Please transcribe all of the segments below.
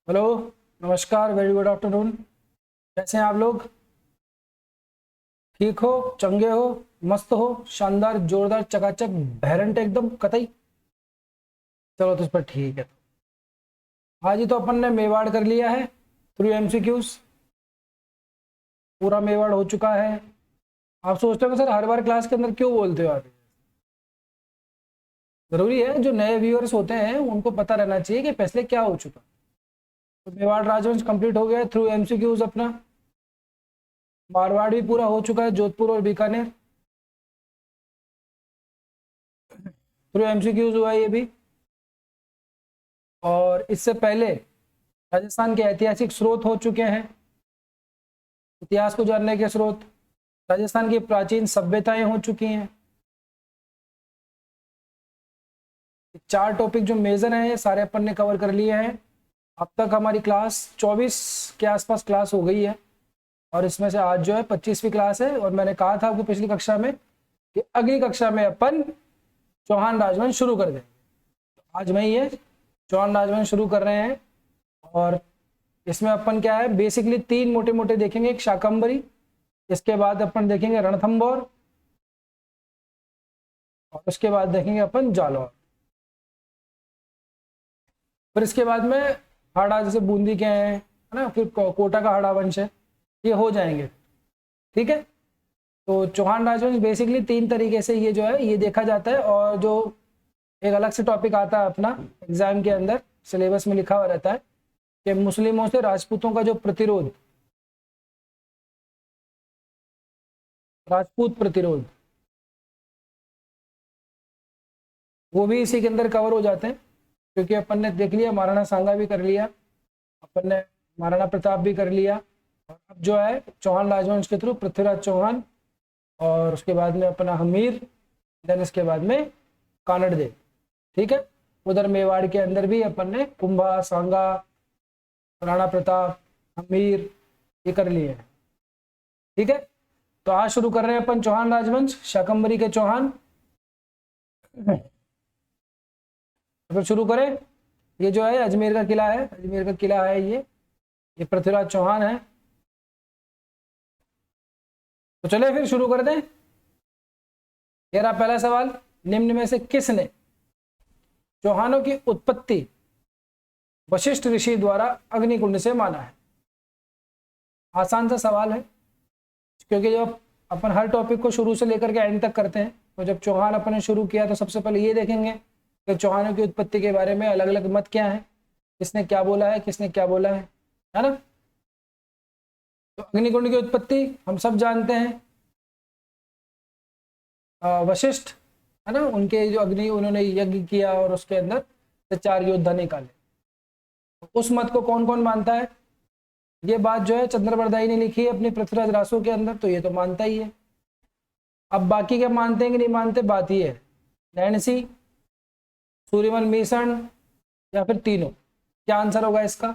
Hello, नमस्कार, very good afternoon. कैसे हैं आप लोग? ठीक हो, चंगे हो, मस्त हो, शानदार, जोरदार, चकाचक, बहरंट एकदम कतई। चलो तो इस पर ठीक है। आज ही तो अपन ने मेवाड़ कर लिया है थ्रू एमसीक्यूज। पूरा मेवाड़ हो चुका है। आप सोचते हो सर हर बार क्लास के अंदर क्यों बोलते हो आप? जरूरी है, जो नए व्यूअर्स होते हैं उनको पता रहना चाहिए कि पहले क्या हो चुका। तो मेवाड़ राजवंश कंप्लीट हो गया थ्रू एमसीक्यूज अपना। मारवाड़ भी पूरा हो चुका है, जोधपुर और बीकानेर थ्रू एमसीक्यूज हुआ ये भी। और इससे पहले राजस्थान के ऐतिहासिक स्रोत हो चुके हैं, इतिहास को जानने के स्रोत। राजस्थान की प्राचीन सभ्यताएं हो चुकी हैं। चार टॉपिक जो मेजर हैं ये सारे अपन ने कवर कर लिए हैं। अब तक हमारी क्लास 24 के आसपास क्लास हो गई है और इसमें से आज जो है 25वीं क्लास है। और मैंने कहा था आपको पिछली कक्षा में कि अगली कक्षा में अपन चौहान राजवंश शुरू कर देंगे। आज मैं ये चौहान राजवंश शुरू कर रहे हैं और इसमें अपन क्या है, बेसिकली तीन मोटे मोटे देखेंगे। एक शाकंभरी, इसके बाद अपन देखेंगे रणथंभौर और उसके बाद देखेंगे अपन जालौर। फिर इसके बाद में हाड़ा, जैसे बूंदी के हैं, है ना, फिर कोटा का हाड़ा वंश है, ये हो जाएंगे। ठीक है, तो चौहान राजवंश बेसिकली तीन तरीके से ये जो है ये देखा जाता है। और जो एक अलग से टॉपिक आता है अपना एग्जाम के अंदर, सिलेबस में लिखा हुआ रहता है कि मुस्लिमों से राजपूतों का जो प्रतिरोध, राजपूत प्रतिरोध, वो भी इसी के अंदर कवर हो जाते हैं। क्योंकि अपन ने देख लिया, महाराणा सांगा भी कर लिया, अपन ने महाराणा प्रताप भी कर लिया। और अब जो है चौहान राजवंश के थ्रू पृथ्वीराज चौहान, और उसके बाद में अपना हमीर, देन इसके बाद में कानड़ देव। ठीक है, उधर मेवाड़ के अंदर भी अपन ने कुंभा, सांगा, राणा प्रताप, हमीर, ये कर लिए हैं। ठीक है, तो आज शुरू कर रहे हैं अपन चौहान राजवंश, शाकंभरी के चौहान। तो फिर शुरू करें। ये जो है अजमेर का किला है, अजमेर का किला है ये पृथ्वीराज चौहान है। तो चले फिर शुरू कर दें। ये रहा पहला सवाल, निम्न में से किसने चौहानों की उत्पत्ति वशिष्ठ ऋषि द्वारा अग्निकुंड से माना है? आसान सा सवाल है, क्योंकि जब अपन हर टॉपिक को शुरू से लेकर के एंड तक करते हैं, तो जब चौहान अपन ने शुरू किया तो सबसे पहले ये देखेंगे कि चौहानों की उत्पत्ति के बारे में अलग अलग मत क्या है, किसने क्या बोला है, किसने क्या बोला है ना। तो अग्निकुंड की उत्पत्ति हम सब जानते हैं, वशिष्ठ, है ना, उनके जो अग्नि, उन्होंने यज्ञ किया और उसके अंदर से 4 योद्धा निकाले। तो उस मत को कौन कौन मानता है? ये बात जो है चंद्रबरदाई ने लिखी है अपनी पृथ्वीराज रासो के अंदर, तो ये तो मानता ही है। अब बाकी क्या मानते हैं कि नहीं मानते, बात ये है। नैणसी, सूर्यमल मिशन, या फिर तीनों? क्या आंसर होगा इसका?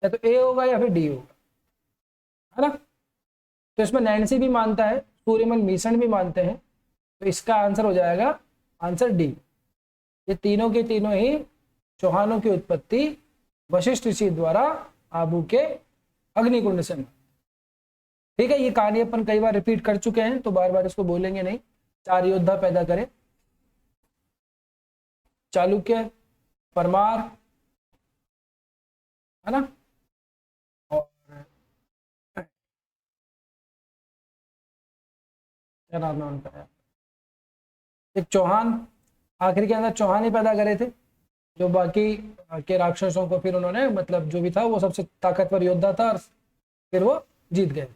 या तो ए होगा या फिर डी होगा, है ना। तो इसमें नैणसी भी मानता है, सूर्यमल मिशन भी मानते हैं, तो इसका आंसर हो जाएगा आंसर डी। ये तीनों के तीनों ही चौहानों की उत्पत्ति वशिष्ठ ऋषि द्वारा आबू के अग्निकुंड से। ठीक है, ये कहानी अपन कई बार रिपीट कर चुके हैं, तो बार बार इसको बोलेंगे नहीं। 4 योद्धा पैदा करे, चालुक्य, परमार, है ना, और क्या नाम है उनका, एक चौहान। आखिर के अंदर चौहान ही पैदा करे थे, जो बाकी के राक्षसों को फिर उन्होंने, मतलब जो भी था वो सबसे ताकतवर योद्धा था और फिर वो जीत गए।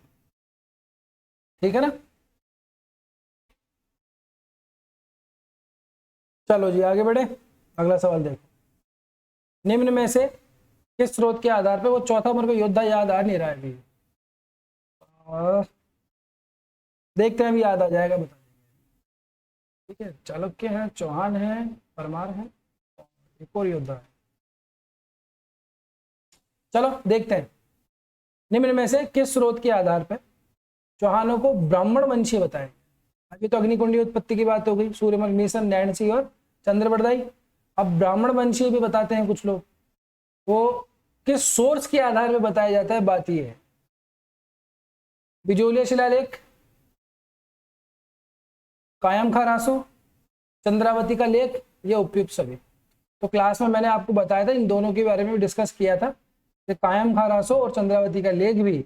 ठीक है ना। चलो जी आगे बढ़े, अगला सवाल देखो। निम्न में से किस स्रोत के आधार पर, वो चौथा मेरे को योद्धा याद आ नहीं रहा है अभी, और देखते हैं अभी याद आ जाएगा, बता। ठीक है, चालुक्य है, चौहान है, परमार है, और एक और योद्धा है। चलो देखते हैं, निम्न में से किस स्रोत के आधार पर चौहानों को ब्राह्मण वंशी बताए? अभी तो अग्निकुंडी उत्पत्ति की बात हो गई, सूर्यमल मिशन, नैणसी और चंद्रबरदाई। अब ब्राह्मण वंशी भी बताते हैं कुछ लोग। वो किस सोर्स के आधार पर बताया जाता है, बात यह है। बिजोलिया शिलालेख, कायम खा रासो, चंद्रावती का लेख, ये उपयुक्त सभी। तो क्लास में मैंने आपको बताया था, इन दोनों के बारे में भी डिस्कस किया था कि कायम खा रासो और चंद्रावती का लेख भी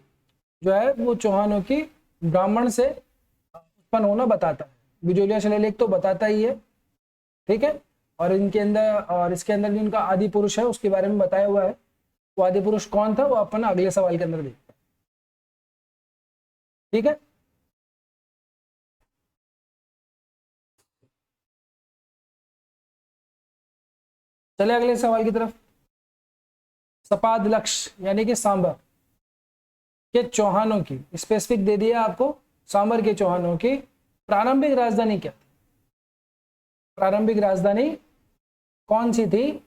जो है वो चौहानों की ब्राह्मण से उत्पन्न होना बताता है। बिजोलिया शिलालेख तो बताता ही है, ठीक है। और इनके अंदर और इसके अंदर जो इनका आदि पुरुष है उसके बारे में बताया हुआ है। वो आदि पुरुष कौन था वो अपन अगले सवाल के अंदर देखते हैं, ठीक है। चले अगले सवाल की तरफ। सपाद लक्ष्य यानी कि सांबर के चौहानों की, स्पेसिफिक दे दिया आपको, सांबर के चौहानों की प्रारंभिक राजधानी क्या थी? प्रारंभिक राजधानी कौन सी थी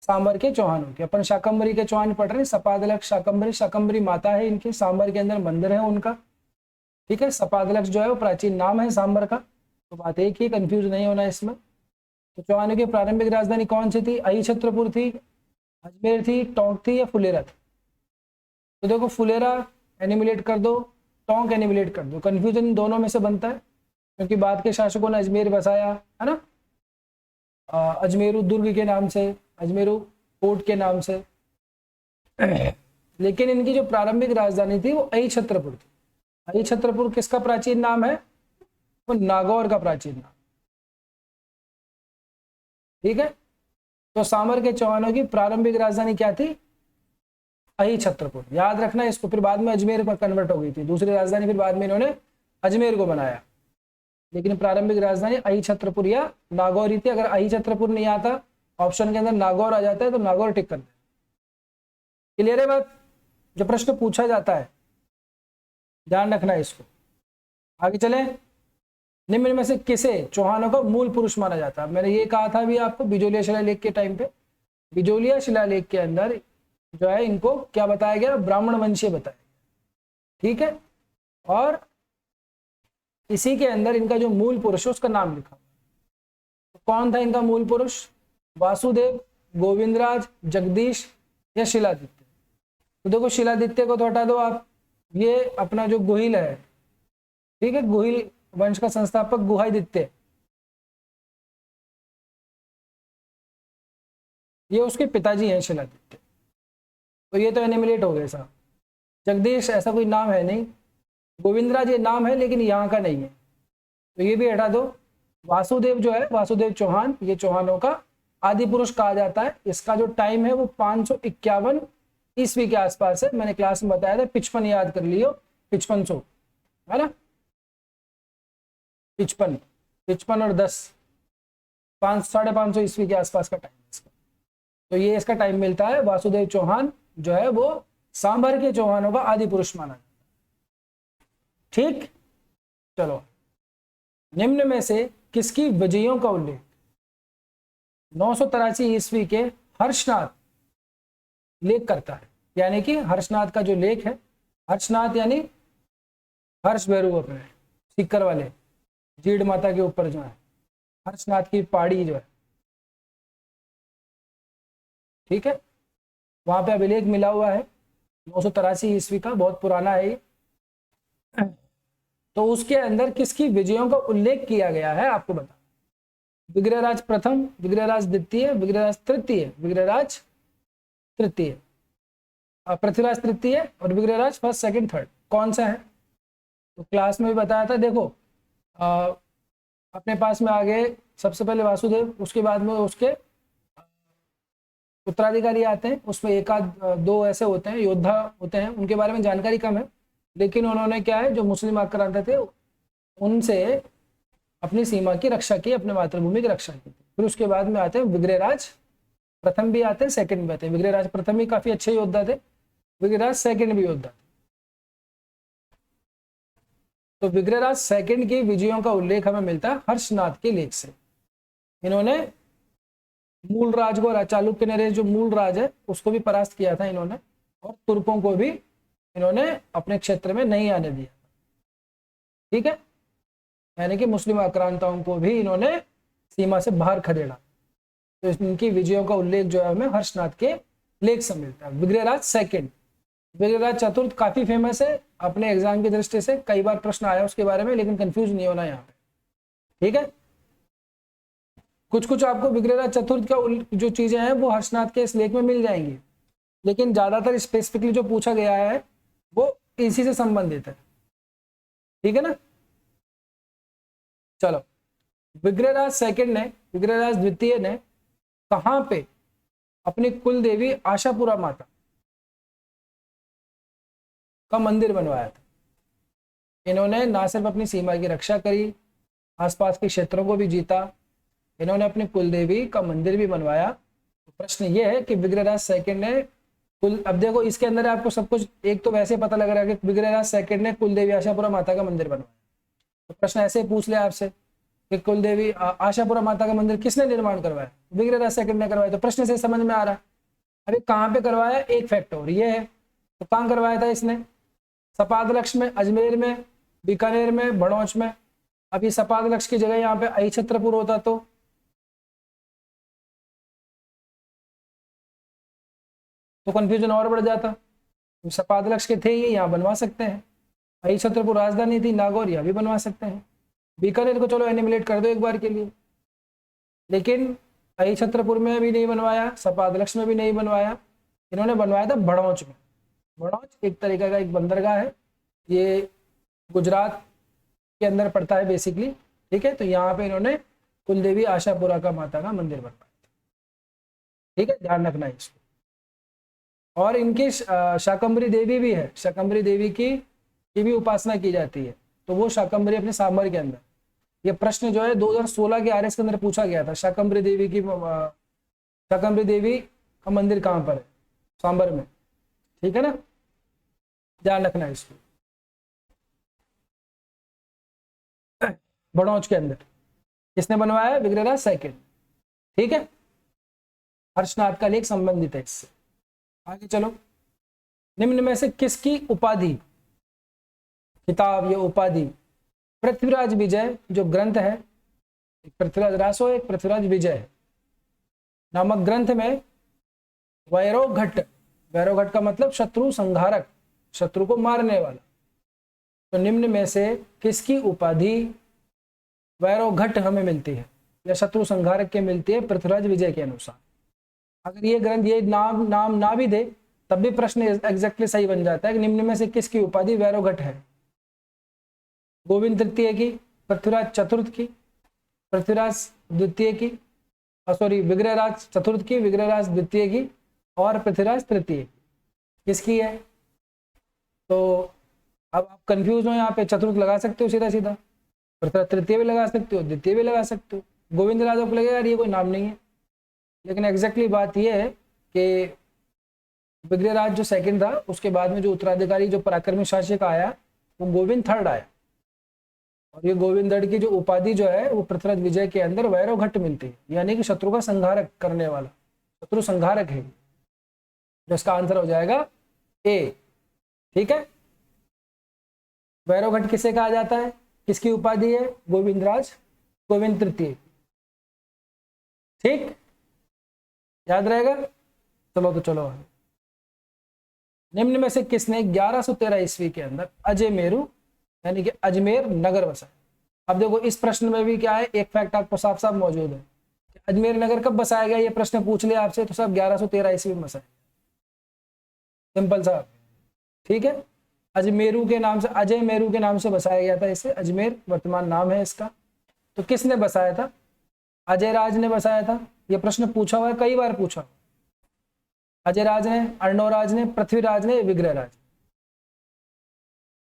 सांबर के चौहानों की? अपन शाकंभरी के चौहान पढ़ रहे हैं। सपादलक्ष शाकंभरी, शाकंभरी माता है इनकी, सांबर के अंदर मंदिर है उनका, ठीक है। सपादलक्ष जो है वो प्राचीन नाम है सांबर का, तो बात एक ही, कंफ्यूज नहीं होना इसमें। तो चौहानों की प्रारंभिक राजधानी कौन सी थी? अहिछत्रपुर थी, अजमेर थी, टोंक थी या फुलेरा थी? तो देखो फुलेरा एनिमिलेट कर दो, टोंक एनिमिलेट कर दो, कंफ्यूजन दोनों में से बनता है क्योंकि बाद के शासकों ने अजमेर बसाया है ना, अजमेरू दुर्ग के नाम से, अजमेरू फोर्ट के नाम से। लेकिन इनकी जो प्रारंभिक राजधानी थी वो अहिछत्रपुर थी। अहिछत्रपुर किसका प्राचीन नाम है? वो नागौर का प्राचीन नाम, ठीक है। तो सांबर के चौहानों की प्रारंभिक राजधानी क्या थी? अहिछत्रपुर, याद रखना इसको। फिर बाद में अजमेर पर कन्वर्ट हो गई थी दूसरी राजधानी, फिर बाद में इन्होंने अजमेर को बनाया, लेकिन प्रारंभिक राजधानी अहिछत्रपुर या नागौर ही थी। अगर अहिछत्रपुर नहीं आता ऑप्शन के अंदर नागौर आ जाता है तो नागौर टिक कर दे। क्लियर है बात? जो प्रश्न पूछा जाता है ध्यान रखना है इसको। आगे चले। निम्न में से किसे चौहानों का मूल पुरुष माना जाता है? मैंने ये कहा था अभी आपको बिजोलिया शिलालेख के टाइम पे, बिजोलिया शिलालेख के अंदर जो है इनको क्या बताया गया? ब्राह्मण वंशीय बताया, ठीक है। और इसी के अंदर इनका जो मूल पुरुष है उसका नाम लिखा। तो कौन था इनका मूल पुरुष? वासुदेव, गोविंदराज, जगदीश या शिलादित्य? तो देखो शिलादित्य को तो हटा दो आप, ये अपना जो गुहिल है, ठीक है, गुहिल वंश का संस्थापक गुहादित्य, ये उसके पिताजी हैं शिलादित्य, तो ये तो एनिमिलेट हो गए साहब। जगदीश ऐसा कोई नाम है नहीं, गोविंदराज ये नाम है लेकिन यहाँ का नहीं है, तो ये भी हटा दो। वासुदेव जो है, वासुदेव चौहान, ये चौहानों का आदि पुरुष कहा जाता है। इसका जो टाइम है वो 551 ईस्वी के आसपास है। मैंने क्लास में बताया था, 55 याद कर लियो, 5500 है ना, 55 और 10, 550 ईस्वी के आसपास का टाइम है इसका। तो ये इसका टाइम मिलता है। वासुदेव चौहान जो है वो सांभर के चौहानों का आदि पुरुष माना जाता है, ठीक। चलो, निम्न में से किसकी विजयों का उल्लेख 983 ईस्वी के हर्षनाथ लेख करता है? यानी कि हर्षनाथ का जो लेख है, हर्षनाथ यानी हर्ष भैरव अपने सीकर वाले जीड माता के ऊपर जो है हर्षनाथ की पहाड़ी जो है, ठीक है, वहां पे अभिलेख मिला हुआ है 983 ईस्वी का, बहुत पुराना है ये। तो उसके अंदर किसकी विजयों का उल्लेख किया गया है आपको बता। विग्रहराज प्रथम, विग्रहराज द्वितीय, विग्रहराज तृतीय, विग्रहराज तृतीय, पृथ्वीराज तृतीय और विग्रहराज फर्स्ट सेकंड थर्ड, कौन सा है? तो क्लास में भी बताया था। देखो अपने पास में आ गए सबसे पहले वासुदेव, उसके बाद में उसके उत्तराधिकारी आते हैं, उसमें एक आध दो ऐसे होते हैं योद्धा होते हैं, उनके बारे में जानकारी कम है, लेकिन उन्होंने क्या है, जो मुस्लिम आक्रांता थे उनसे अपनी सीमा की रक्षा की, अपने मातृभूमि की रक्षा की। फिर उसके बाद में आते हैं विग्रहराज प्रथम भी आते हैं, सेकंड भी आते हैं। विग्रहराज प्रथम भी काफी अच्छे योद्धा थे, विग्रहराज सेकंड भी योद्धा थे। तो विग्रहराज सेकंड की विजयों का उल्लेख हमें मिलता है हर्षनाथ के लेख से। इन्होंने मूल राज को, चालुक्य नरेश जो मूल राज है उसको भी परास्त किया था इन्होंने, और तुर्कों को भी इन्होंने अपने क्षेत्र में नहीं आने दिया, ठीक है, यानी कि मुस्लिम आक्रांताओं को भी इन्होंने सीमा से बाहर खदेड़ा। तो इनकी विजयों का उल्लेख जो है हमें हर्षनाथ के लेख सम्मिलित। विग्रहराज सेकंड, विग्रहराज चतुर्थ काफी फेमस है अपने एग्जाम की दृष्टि से, कई बार प्रश्न आया उसके बारे में, लेकिन कंफ्यूज नहीं होना यहाँ पे, ठीक है। कुछ कुछ आपको विग्रहराज चतुर्थ का जो चीजें हैं वो हर्षनाथ के इस लेख में मिल जाएंगी, लेकिन ज्यादातर स्पेसिफिकली जो पूछा गया है वो इसी से संबंधित है, ठीक है ना। चलो, विग्रहराज सेकंड ने, विग्रहराज द्वितीय ने कहां पे अपनी कुल देवी आशापुरा माता का मंदिर बनवाया था। इन्होंने ना सिर्फ अपनी सीमा की रक्षा करी, आसपास के क्षेत्रों को भी जीता, इन्होंने अपनी कुल देवी का मंदिर भी बनवाया। तो प्रश्न ये है कि विग्रहराज सेकंड ने कुल, अब देखो इसके अंदर आपको सब कुछ एक तो वैसे पता लग रहा है कि विग्रहराज सेकंड ने कुल देवी आशापुरा माता का मंदिर बनवाया। तो प्रश्न ऐसे ही पूछ लिया आपसे कि कुल देवी आशापुरा माता का मंदिर किसने निर्माण करवाया, विग्रहराज सेकंड ने करवाया। तो प्रश्न से समझ में आ रहा है। अभी कहाँ पे करवाया, एक फैक्ट और ये है, तो कहाँ करवाया था इसने, सपादलक्ष में, अजमेर में, बीकानेर में, भड़ौच में। अब ये सपादलक्ष की जगह यहाँ पे अहिछत्रपुर होता तो कंफ्यूजन और बढ़ जाता। सपादलक्ष के थे ये, यहाँ बनवा सकते हैं। अहिछत्रपुर राजधानी थी, नागौर, यहाँ भी बनवा सकते हैं। बीकानेर को चलो एनिमिलेट कर दो एक बार के लिए, लेकिन अहिछत्रपुर में भी नहीं बनवाया, सपादलक्ष में भी नहीं बनवाया, इन्होंने बनवाया था भड़ौच में। भड़ौच एक तरीका का एक बंदरगाह है, ये गुजरात के अंदर पड़ता है बेसिकली, ठीक है। तो यहाँ पे इन्होंने कुल देवी आशापुरा का माता का मंदिर बनवाया, ठीक है, ध्यान रखना इसको। और इनकी शाकंभरी देवी भी है, शाकंभरी देवी की भी उपासना की जाती है। तो वो शाकंभरी अपने सांबर के अंदर, ये प्रश्न जो है 2016 के आरएस के अंदर पूछा गया था, शाकंभरी देवी का मंदिर कहाँ पर है, सांबर में, ठीक है ना, ध्यान रखना है इसको। भड़ौच के अंदर किसने बनवाया, विग्रहराज सेकंड, ठीक है। हर्षनाथ का लेख संबंधित है इससे। आगे चलो, निम्न में से किसकी उपाधि, खिताब या उपाधि पृथ्वीराज विजय जो ग्रंथ है, एक पृथ्वीराज रासो एक पृथ्वीराज विजय नामक ग्रंथ में वैरोघट, वैरोघट का मतलब शत्रु संहारक, शत्रु को मारने वाला, तो निम्न में से किसकी उपाधि वैरोघट हमें मिलती है या शत्रु संहारक के मिलती है पृथ्वीराज विजय के अनुसार। अगर ये ग्रंथ ये नाम ना भी दे तब भी प्रश्न एग्जैक्टली सही बन जाता है कि निम्न में से किसकी उपाधि वैरोघट है, गोविंद तृतीय की, पृथ्वीराज चतुर्थ की, पृथ्वीराज द्वितीय की, सॉरी विग्रहराज चतुर्थ की, विग्रहराज द्वितीय की और पृथ्वीराज तृतीय किसकी है। तो अब आप कंफ्यूज हो, यहाँ पे चतुर्थ लगा सकते हो सीधा सीधा, पृथ्वीराज तृतीय भी लगा सकते हो, द्वितीय भी लगा सकते हो, गोविंद राजा को लगेगा यार ये कोई नाम नहीं है, लेकिन एग्जैक्टली बात यह है कि विग्रहराज जो सेकंड था उसके बाद में जो उत्तराधिकारी जो पराक्रमी शासक आया वो गोविंद थर्ड आया, और ये गोविंद थर्ड की जो उपाधि जो है वो पृथ्वीराज विजय के अंदर वैरोघट मिलती है, यानी कि शत्रु का संहारक करने वाला, शत्रु संहारक है, जिसका आंसर हो जाएगा ए, ठीक है। वैरोघट किसे कहा जाता है, किसकी उपाधि है, गोविंदराज, गोविंद तृतीय, ठीक, याद रहेगा। चलो तो चलो, निम्न में से किसने 1113 ईस्वी के अंदर अजय मेरू यानी कि अजमेर नगर बसाया। अब देखो इस प्रश्न में भी क्या है, एक फैक्ट आपको साफ साफ मौजूद है, अजमेर नगर कब बसाया गया, ये प्रश्न पूछ लिया आपसे तो सब 1113 ईस्वी में बसाया, सिंपल सा, ठीक है। अजमेरू के नाम से, अजय मेरू के नाम से बसाया गया था इसे, अजमेर वर्तमान नाम है इसका। तो किसने बसाया था, अजय राज ने बसाया था, ये प्रश्न पूछा हुआ है, कई बार पूछा, अजय राज ने, अर्णोराज ने, पृथ्वीराज ने, विग्रहराज।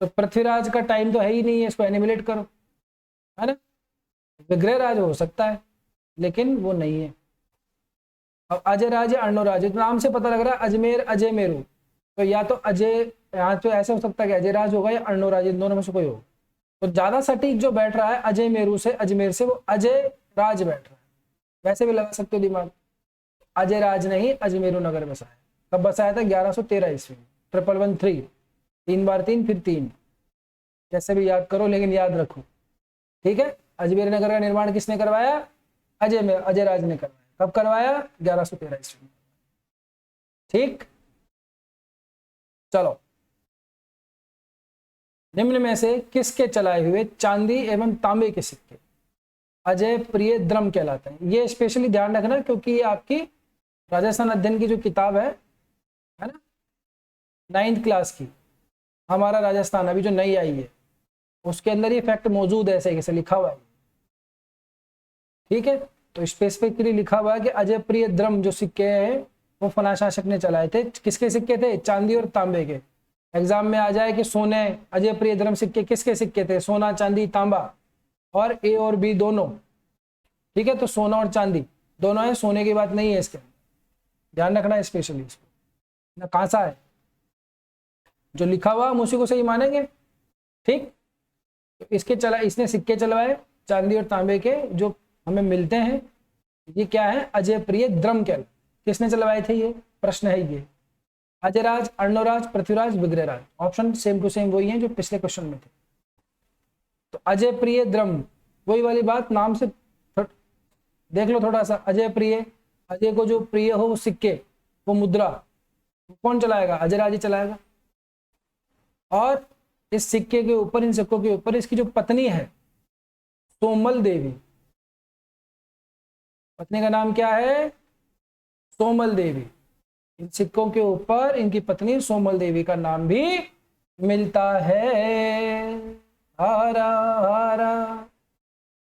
तो पृथ्वीराज का टाइम तो है ही नहीं है, इसको एनिमिलेट करो, है ना। विग्रहराज हो सकता है लेकिन वो नहीं है। अब अजय राज या अर्णोराज, नाम से पता लग रहा है अजमेर अजय मेरू, तो या तो अजय, यहाँ तो ऐसा हो सकता है कि अजय राज होगा या अर्णोराज, इन दोनों में से कोई होगा। तो ज्यादा सटीक जो बैठ रहा है अजय मेरू से, अजमेर से, वो अजय राज बैठ रहा है, वैसे भी लगा सकते हो दिमाग। अजय राज ने ही अजमेरू नगर बसाया, कब बसाया था, 1113 ईस्वी में, 1113, 3 बार 3 फिर 3, जैसे भी याद करो लेकिन याद रखो, ठीक है। अजमेर नगर का निर्माण किसने करवाया, अजय राज ने करवाया, कब करवाया, 1113 ईस्वी में। ठीक, चलो, निम्न में से किसके चलाए हुए चांदी एवं तांबे के सिक्के अजय प्रिय द्रम कहलाते हैं? ये स्पेशली ध्यान रखना क्योंकि ये आपकी राजस्थान अध्ययन की जो किताब है ना, 9th क्लास की, हमारा राजस्थान अभी जो नई आई है, उसके अंदर ये फैक्ट मौजूद है, ऐसे कैसे लिखा हुआ है। ठीक है, तो स्पेसिफिकली लिखा हुआ है कि अजय प्रिय द्रम जो सिक्के हैं वो फला शासक ने चलाए थे। किसके सिक्के थे? चांदी और तांबे के। एग्जाम में आ जाए कि सोने अजय प्रिय द्रम सिक्के किसके सिक्के थे? सोना, चांदी, तांबा, और ए और बी दोनों। ठीक है, तो सोना और चांदी दोनों है, सोने की बात नहीं है इसके, ध्यान रखना है स्पेशली इसको ना, कहां सा है जो लिखा हुआ हम उसी को सही मानेंगे। ठीक, तो इसने सिक्के चलवाए चांदी और तांबे के जो हमें मिलते हैं। ये क्या है? अजय प्रिय द्रम कहल। किसने चलवाए थे? ये प्रश्न है ये। Ajayraj, Arnoraj, Prithviraj, Vigraharaj. Option same to same वही है जो पिछले क्वेश्चन में थे। तो अजय प्रिय द्रम, वही वाली बात, नाम से देख लो थोड़ा सा। अजय प्रिय, अजय को जो प्रिय हो वो सिक्के, वो मुद्रा, वो कौन चलाएगा? अजयराज ही चलाएगा। और इस सिक्के के ऊपर, इन सिक्कों के ऊपर इसकी जो पत्नी है सोमल देवी, पत्नी का नाम क्या है? सोमल देवी। इन सिक्कों के ऊपर इनकी पत्नी सोमल देवी का नाम भी मिलता है। हारा हारा,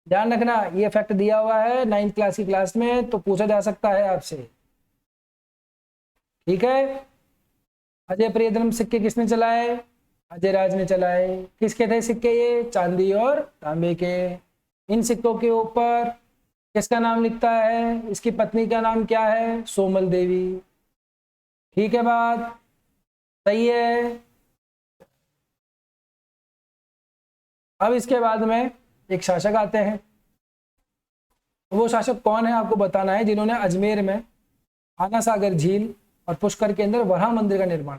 ध्यान रखना, ये फैक्ट दिया हुआ है 9th क्लास की क्लास में, तो पूछा जा सकता है आपसे। ठीक है, अजय प्रियद्रम सिक्के किसने चलाए? अजयराज ने चलाए। किसके थे सिक्के? ये चांदी और तांबे के। इन सिक्कों के ऊपर किसका नाम लिखता है? इसकी पत्नी का नाम क्या है? सोमल देवी। ठीक है, बात सही है। अब इसके बाद में एक शासक आते हैं। वो शासक कौन है आपको बताना है, जिन्होंने अजमेर में आना सागर झील और पुष्कर के अंदर वराह मंदिर का निर्माण।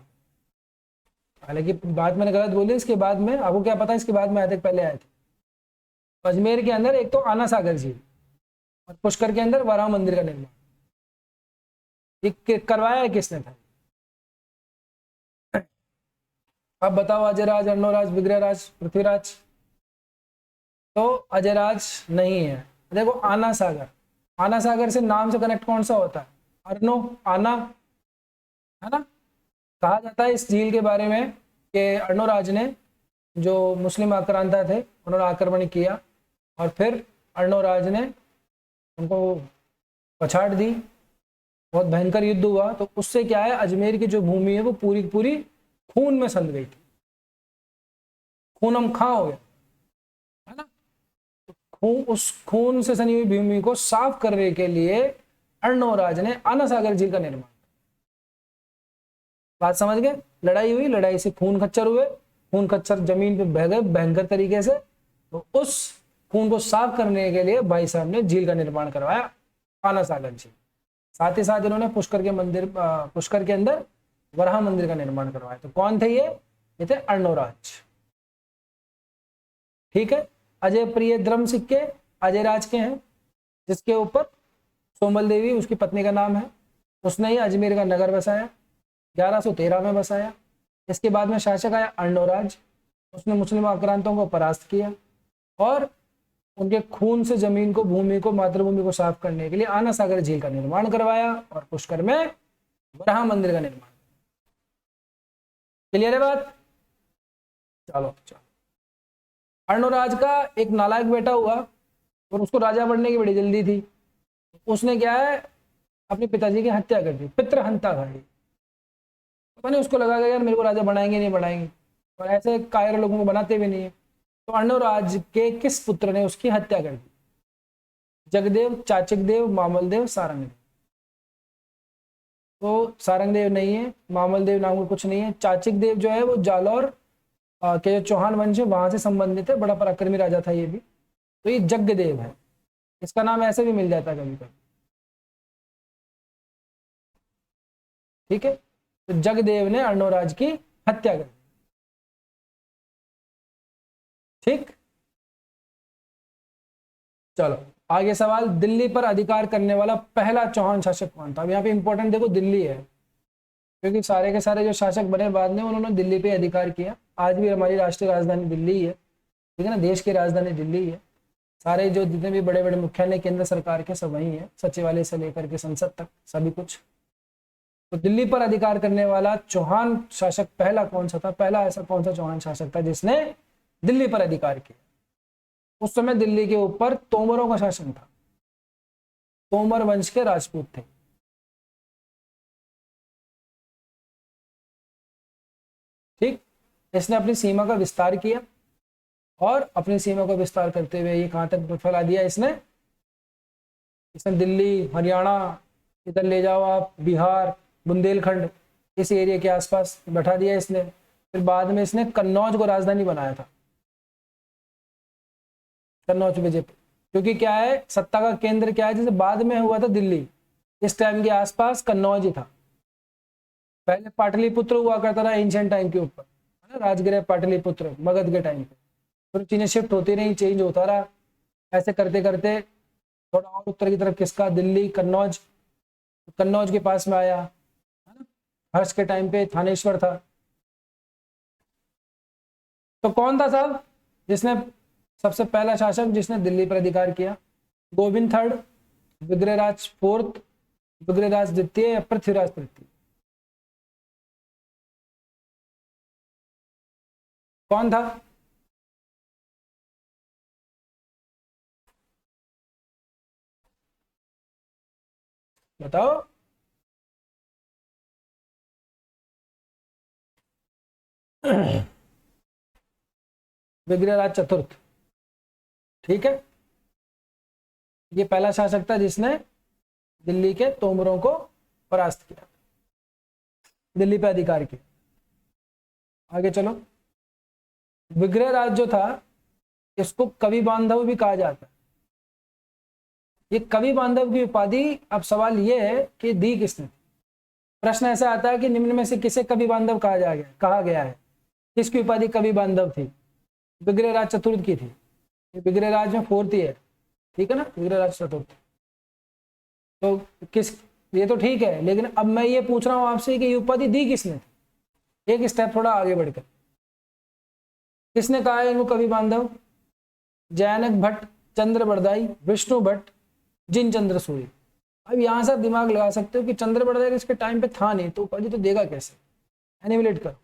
हालांकि बात मैंने गलत बोली, इसके बाद में आपको क्या पता, इसके बाद में आए थे, पहले आए थे। अजमेर के अंदर एक तो आना सागर झील और पुष्कर के अंदर वराह मंदिर का निर्माण, ये करवाया है किसने था? अब बताओ, अजयराज, अर्णोराज, विग्रहराज, पृथ्वीराज? तो अजयराज नहीं है। देखो, आना सागर, आना सागर से नाम से कनेक्ट कौन सा होता है? अर्नो, आना, है ना। कहा जाता है इस झील के बारे में कि अर्णोराज ने, जो मुस्लिम आक्रांता थे, उन्होंने आक्रमण किया और फिर अर्णोराज ने उनको पछाड़ दी, बहुत भयंकर युद्ध हुआ। तो उससे क्या है, अजमेर की जो भूमि है वो पूरी पूरी खून में सल गई थी, खून खा हो गया, है ना। तो उस खून से सनी हुई भूमि को साफ करने के लिए अर्णोराज ने आना सागर झील का निर्माण। बात समझ गए? लड़ाई हुई, लड़ाई से खून खच्चर हुए, खून खच्चर जमीन पे बह गए भयंकर तरीके से। तो उस खून को साफ करने के लिए भाई साहब ने झील का निर्माण करवाया, आना सागर झील। साथ ही साथ इन्होंने पुष्कर के अंदर वराह मंदिर का निर्माण करवाया। तो कौन थे ये थे अर्णोराज। ठीक है, अजय प्रिय द्रम सिक्के अजयराज के हैं, जिसके ऊपर सोमल देवी उसकी पत्नी का नाम है। उसने ही अजमेर का नगर बसाया, 1113 में बसाया। इसके बाद में शासक आया अर्णोराज, उसने मुस्लिम आक्रांतों को परास्त किया और उनके खून से जमीन को, भूमि को, मातृभूमि को साफ करने के लिए आना सागर झील का निर्माण करवाया और पुष्कर में वराह मंदिर का निर्माण। क्लियर है बात? चलो चलो। अर्णोराज का एक नालायक बेटा हुआ और उसको राजा बनने की बड़ी जल्दी थी। उसने क्या है, अपने पिताजी की हत्या कर दी, पितृहंता कर दी। पता नहीं उसको लगा यार मेरे को राजा बनाएंगे नहीं बनाएंगे, और ऐसे कायर लोगों को बनाते भी नहीं है। तो अर्णोराज के किस पुत्र ने उसकी हत्या कर दी? जगदेव, चाचकदेव, मामलदेव, सारंगदेव। तो सारंगदेव नहीं है, मामलदेव नाम का कुछ नहीं है। चाचकदेव जो है वो जालौर के जो चौहान वंश है वहां से संबंधित है, बड़ा पराक्रमी राजा था ये भी। तो ये जगदेव है, इसका नाम ऐसे भी मिल जाता है कभी कभी। ठीक है, तो जगदेव ने अर्णोराज की हत्या कर दी। ठीक, चलो आगे सवाल, दिल्ली पर अधिकार करने वाला पहला चौहान शासक कौन था? अब यहाँ पे इंपॉर्टेंट देखो, दिल्ली है। क्योंकि सारे के सारे जो शासक बने बाद में उन्होंने दिल्ली पे अधिकार किया। आज भी हमारी राष्ट्रीय राजधानी दिल्ली ही है, ठीक है ना, देश की राजधानी दिल्ली ही है। सारे जो जितने भी बड़े बड़े मुख्यालय केंद्र सरकार के सब वही है, सचिवालय से लेकर के संसद तक सभी कुछ। तो दिल्ली पर अधिकार करने वाला चौहान शासक पहला कौन सा था? पहला ऐसा कौन सा चौहान शासक था जिसने दिल्ली पर अधिकार किया? उस समय दिल्ली के ऊपर तोमरों का शासन था, तोमर वंश के राजपूत थे। ठीक, इसने अपनी सीमा का विस्तार किया और अपनी सीमा का विस्तार करते हुए ये कहां तक फैला दिया इसने दिल्ली, हरियाणा, इधर ले जाओ आप, बिहार, बुंदेलखंड, इस एरिया के आसपास बैठा दिया इसने। फिर बाद में इसने कन्नौज को राजधानी बनाया था, कन्नौज विजयपुर, क्योंकि क्या है सत्ता का केंद्र क्या है, जैसे बाद में हुआ था दिल्ली, इस टाइम के आसपास कन्नौज ही था। पहले पाटलिपुत्र हुआ करता था एंशिएंट टाइम के ऊपर, है ना, राजगृह पाटलिपुत्र मगध के टाइम पे। फिर चीजें शिफ्ट होती रही, चेंज होता रहा, ऐसे करते करते थोड़ा और उत्तर की तरफ किसका, दिल्ली, कन्नौज, कन्नौज के पास में आया, है ना। हर्ष के टाइम पे थानेश्वर था। तो कौन था साहब जिसने सबसे पहला शासक जिसने दिल्ली पर अधिकार किया? गोविंद थर्ड, विग्रहराज फोर्थ, विग्रहराज द्वितीय या पृथ्वीराज तृतीय? कौन था? बताओ। विग्रहराज चतुर्थ, ठीक है, ये पहला शासक था जिसने दिल्ली के तोमरों को परास्त किया, दिल्ली पे अधिकार किया। आगे चलो। विग्रहराज जो था इसको कवि बांधव भी कहा जाता है। ये कवि बांधव की उपाधि, अब सवाल ये है कि दी किसने? प्रश्न ऐसा आता है कि निम्न में से किसे कवि बांधव कहा गया है? किसकी उपाधि कवि बांधव थी? विग्रहराज चतुर्थ की थी। विग्रहराज में फोर्थ ही है, ठीक है ना, विग्रहराज चतुर्थ। तो किस, ये तो ठीक है, लेकिन अब मैं ये पूछ रहा हूं आपसे कि ये उपाधि दी किसने थी? एक स्टेप थोड़ा आगे बढ़कर किसने कहा है इनको कवि बांधव? जैनक भट्ट, चंद्र बरदाई, विष्णु भट्ट, जिन चंद्र सूर्य। अब यहां से दिमाग लगा सकते हो कि चंद्र बरदाई इसके टाइम पे था नहीं, तो उपाधि तो देगा कैसे? एनिमुलेट करो।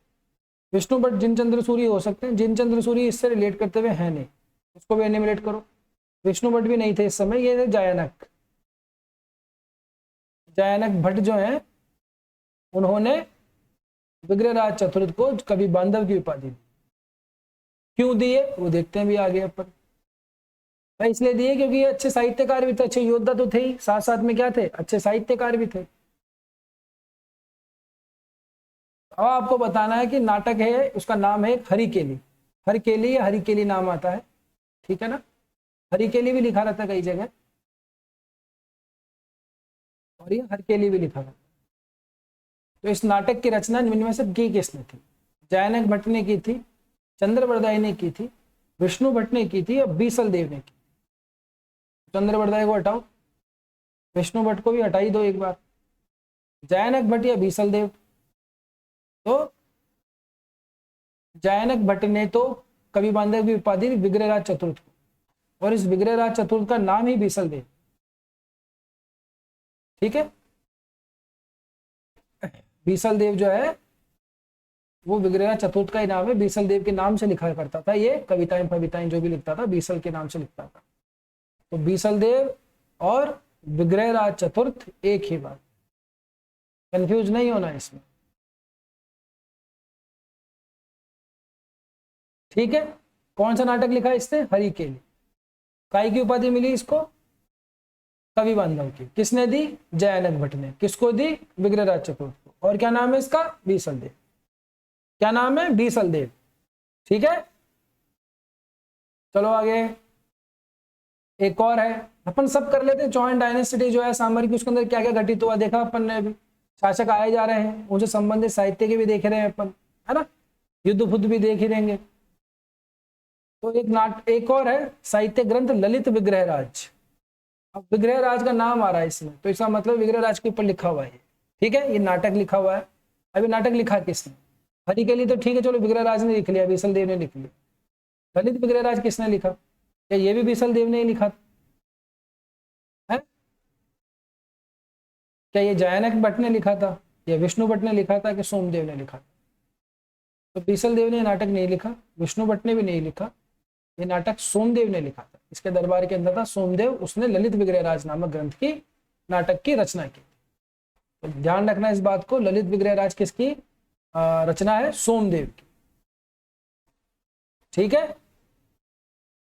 विष्णु भट्ट, जिन चंद्र सूर्य हो सकते हैं, जिन चंद्र सूर्य इससे रिलेट करते हुए है नहीं, उसको भी एनिमुलेट करो। विष्णु भट्ट भी नहीं थे इस समय, ये थे जयनक। जयनक भट्ट जो है उन्होंने विग्रहराज चतुर्थ को कवि बांधव की उपाधि दी। क्यों दिए वो देखते हैं भी आगे अपन। भाई इसलिए दिए क्योंकि ये अच्छे साहित्यकार भी थे, अच्छे योद्धा तो थे ही, साथ साथ में क्या थे, अच्छे साहित्यकार भी थे। अब आपको बताना है कि नाटक है, उसका नाम है हरिकेली। हरकेली या हरिकेली नाम आता है, ठीक है ना, हरिकेली भी लिखा रहता है कई जगह और ये हरकेली भी लिखा रहता है। तो इस नाटक की रचना इनमें से की किसने थी? जयनक भट्ट ने की थी, चंद्र बरदाई ने की थी, विष्णु भट्ट ने की थी और बीसल देव ने की। चंद्र बरदाई को हटाओ, विष्णु भट्ट को भी हटाई दो एक बार, जयनक भट्ट या बीसल देव। तो जयनक भट्ट ने तो कवि बांधव की उपाधि विग्रहराज चतुर्थ को, और इस विग्रहराज चतुर्थ का नाम ही बीसल देव, ठीक है। बीसल देव जो है वो विग्रहराज चतुर्थ का ही नाम है, बीसल देव के नाम से लिखा करता था, ये कविताएं कविताएं जो भी लिखता था बीसल के नाम से लिखता था। तो बीसल देव और विग्रहराज चतुर्थ एक ही बात, कंफ्यूज नहीं होना इसमें, ठीक है। कौन सा नाटक लिखा इसने? हरिकेली। काय की उपाधि मिली इसको? कवि बांधव की। किसने दी? जयनक भट्ट ने। किसको दी? विग्रहराज चतुर्थ को। और क्या नाम है इसका? बीसल देव। क्या नाम है? बीसल देव, ठीक है। चलो आगे, एक और है, अपन सब कर लेते हैं। चौहान डायनेस्टी जो है सांबर की, उसके अंदर क्या क्या घटित हुआ देखा अपन ने अभी। शासक आए जा रहे हैं, उनसे संबंधित साहित्य के भी देख रहे हैं अपन, है ना, युद्ध बुद्ध भी देख ही रहेंगे। तो एक और है साहित्य ग्रंथ ललित विग्रहराज। अब विग्रहराज का नाम आ रहा है इसमें, तो इसका मतलब विग्रहराज के ऊपर लिखा हुआ है, ठीक है, ये नाटक लिखा हुआ है। अभी नाटक लिखा किसने? हरि के लिए तो ठीक है, चलो विग्रहराज ने लिख लिया, बीसल देव ने लिख लिया। ललित विग्रहराज किसने लिखा? क्या ये भी बीसल देव ने ही लिखा है? क्या ये जयानक भट्ट ने लिखा था, या विष्णु भट्ट ने लिखा था, कि सोमदेव ने लिखा था? तो बीसल देव ने नाटक नहीं लिखा, विष्णु भट्ट ने भी नहीं लिखा, ये नाटक सोमदेव ने लिखा था। इसके दरबार के अंदर था सोमदेव, उसने ललित विग्रहराज नामक ग्रंथ की नाटक की रचना की। तो ध्यान रखना इस बात को, ललित विग्रहराज किसकी रचना है? सोमदेव की। ठीक है,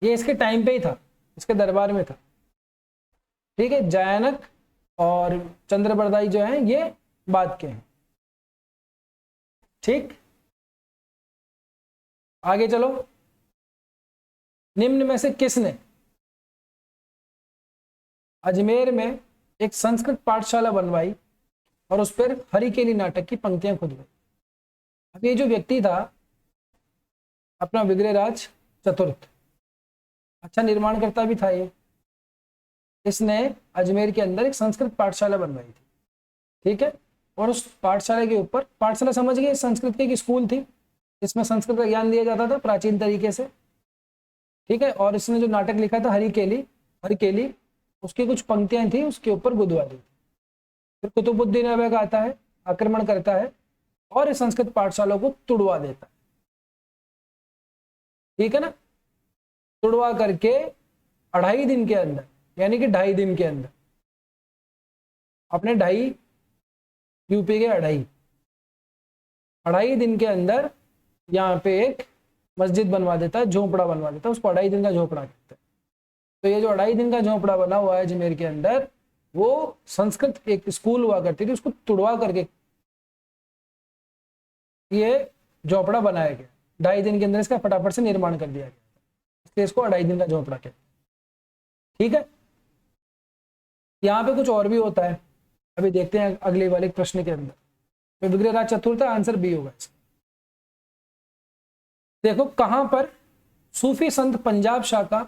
ये इसके टाइम पे ही था, इसके दरबार में था। ठीक है, जयानक और चंद्रबरदाई जो है ये बाद के हैं। ठीक, आगे चलो। निम्न में से किसने अजमेर में एक संस्कृत पाठशाला बनवाई और उस पर हरिकेली नाटक की पंक्तियां खुदवाई? अब ये जो व्यक्ति था अपना विग्रहराज चतुर्थ, अच्छा निर्माण करता भी था ये। इसने अजमेर के अंदर एक संस्कृत पाठशाला बनवाई थी। ठीक है, और उस पाठशाला के ऊपर, पाठशाला समझ गए, संस्कृत की एक स्कूल थी, इसमें संस्कृत का ज्ञान दिया जाता था प्राचीन तरीके से। ठीक है, और इसने जो नाटक लिखा था हरिकेली, उसकी कुछ पंक्तियां थी, उसके ऊपर गुदवा दी। फिर कुतुबुद्दीन ऐबक आता है, आक्रमण करता है और इस संस्कृत पाठशाला को तुड़वा देता है। ठीक है ना, तुड़वा करके 2.5 दिन के अंदर, यानी कि 2.5 दिन के अंदर, अपने 2.5 यूपी के 2.5 दिन के अंदर यहाँ पे एक मस्जिद बनवा देता है, झोपड़ा बनवा देता है, उसको 2.5 दिन का झोपड़ा कहते हैं। तो ये जो 2.5 दिन का झोपड़ा बना हुआ है अजमेर के अंदर, वो संस्कृत एक स्कूल हुआ करती थी, उसको तुड़वा करके ये झोपड़ा बनाया गया। 2.5 दिन के अंदर इसका फटाफट से निर्माण कर दिया गया, इसलिए इसको 2.5 दिन का झोपड़ा कहते हैं। ठीक है, यहाँ पे कुछ और भी होता है, अभी देखते हैं अगले वाले प्रश्न के अंदर। तो विग्रहराज चतुर्थ, आंसर बी होगा इसका। देखो कहां पर सूफी संत पंजाब शाह का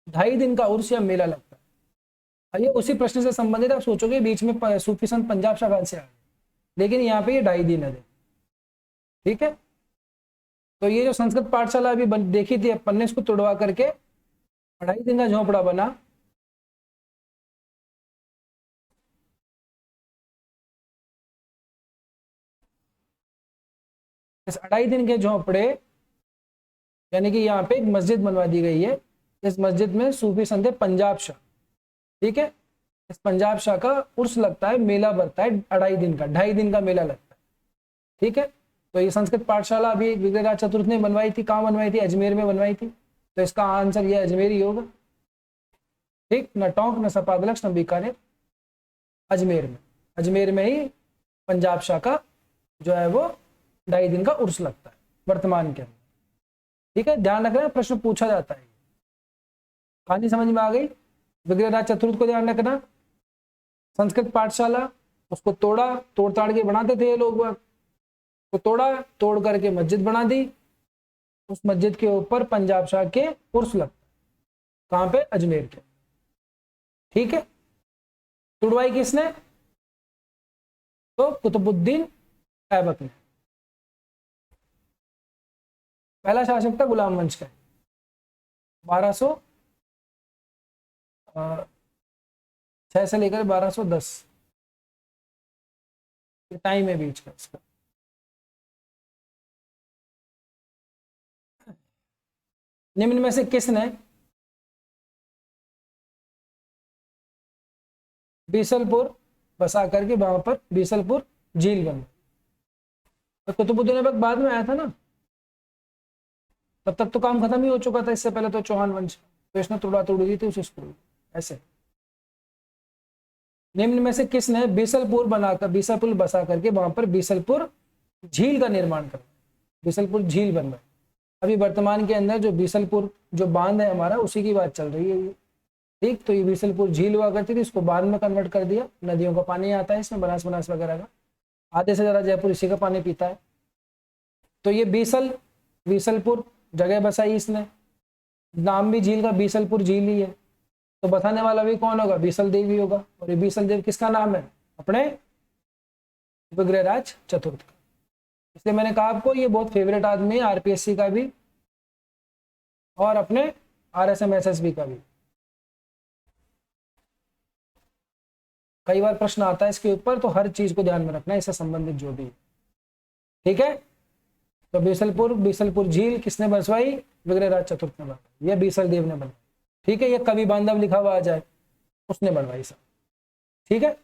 2.5 दिन का उर्स या मेला लगता है? ये उसी प्रश्न से संबंधित, आप सोचोगे बीच में सूफी संत पंजाब शाह कहां से आ गए, लेकिन यहाँ पे ये 2.5 दिन है। ठीक है, तो ये जो संस्कृत पाठशाला अभी देखी थी अपन ने, इसको तोड़वा करके 2.5 दिन का झोपड़ा बना। इस 2.5 दिन के झोपड़े, यानी कि यहाँ पे एक मस्जिद बनवा दी गई है। इस मस्जिद में सूफी संत पंजाब शाह, ठीक है, इस पंजाब शाह का उर्स लगता है, मेला बढ़ता है 2.5 दिन का, 2.5 दिन का मेला लगता है। ठीक है, तो ये संस्कृत पाठशाला अभी विग्रहराज चतुर्थ ने बनवाई थी। कहाँ बनवाई थी? अजमेर में बनवाई थी। तो इसका आंसर ये अजमेर ही होगा। ठीक, न टोंक, न सपादलक्ष, न बीकानेर, अजमेर में ही पंजाब शाह का जो है वो 2.5 दिन का उर्स लगता है वर्तमान के अंदर। ठीक है, ध्यान रखना, प्रश्न पूछा जाता है। कहानी समझ में आ गई? विग्रहराज चतुर्थ को ध्यान रखना, संस्कृत पाठशाला, उसको तोड़ा, तोड़ ताड़ के बनाते थे ये लोग, तो तोड़ा, तोड़ करके मस्जिद बना दी। उस मस्जिद के ऊपर पंजाब शाह के उर्स लगता है। कहां पे? अजमेर के। ठीक है, तुड़वाई किसने? तो कुतुबुद्दीन ऐबक ने। पहला शासक था गुलाम वंश का, 1206 से लेकर 1210 टाइम है बीच का इसका। निम्न में से किसने बीसलपुर बसा करके वहां पर बीसलपुर झील बनी? तो कुतुबुद्दीन ऐबक बाद में आया था ना, तब तक तो काम खत्म ही हो चुका था। इससे पहले तो चौहान वंश, तो इसने तोड़ा तोड़ दी थी उस स्कूल। ऐसे निम्न में से किसने बीसलपुर बनाकर, बीसलपुर बसा करके वहां पर बीसलपुर झील का निर्माण कर, बीसलपुर झील बनवाई? अभी वर्तमान के अंदर जो बीसलपुर जो बांध है हमारा, उसी की बात चल रही है ये। ठीक, तो ये बीसलपुर झील हुआ करती थी, इसको बांध में कन्वर्ट कर दिया। नदियों का पानी आता है इसमें, बनास बनास वगैरह का, आधे से ज्यादा जयपुर इसी का पानी पीता है। तो ये बीसलपुर जगह बसाई इसने, नाम भी झील का बीसलपुर झील ही है। तो बताने वाला भी कौन होगा? बीसल देव ही होगा। और ये बीसल देव किसका नाम है? अपने विग्रहराज चतुर्थ का। इसलिए मैंने कहा आपको ये बहुत फेवरेट आदमी है आरपीएससी का भी और अपने आरएसएमएसएसबी का भी। कई बार प्रश्न आता है इसके ऊपर, तो हर चीज को ध्यान में रखना है इससे संबंधित जो भी। ठीक है, तो बीसलपुर झील किसने बसवाई? विग्रहराज चतुर्थ ने बनवाई, यह बीसल देव ने बनवाई। ठीक है, ये कवि बांधव लिखा हुआ आ जाए, उसने बनवाई सब। ठीक है,